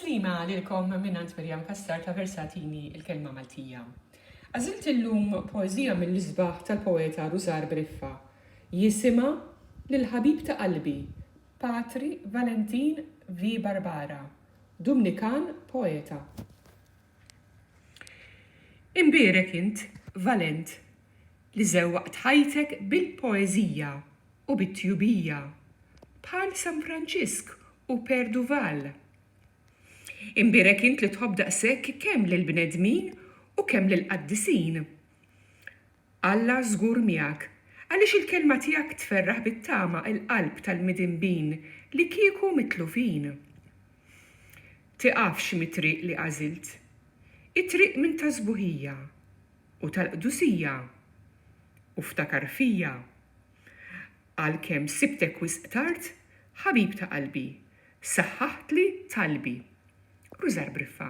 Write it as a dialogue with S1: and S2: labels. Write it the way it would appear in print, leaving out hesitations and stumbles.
S1: Taslima lilkom minnant Mirjam Kassar ta' Versatini il-kelma Maltija. Għażilt illum poeżija mill-isbaħ tal-poeta Rużar Briffa. Jisima lil-ħabib ta' qalbi, Patri Valentin V. Barbara, Dumnikan poeta. Imbierek int, Valent, li żewwaqt ħajtek bil-poeżija u bit-tjubija, bħal San Franċisk u Perduval. Imbierek int li tħobb daqshekk kemm lill-bnedmin u kemm lill-qaddisin. Alla żgur miegħek, għaliex il-kelma tiegħek tferraħ bit-tama il-qalb tal-midinbin li kieku mitlufin. Tiqafx mit-triq li għażilt, it-triq minn ta' żbuħija u tal-qdusija u ftakar fija. Għalkemm sibtek wisq tard, ħabib ta' qalbi, saħħaħtli talbi. Rużar Briffa.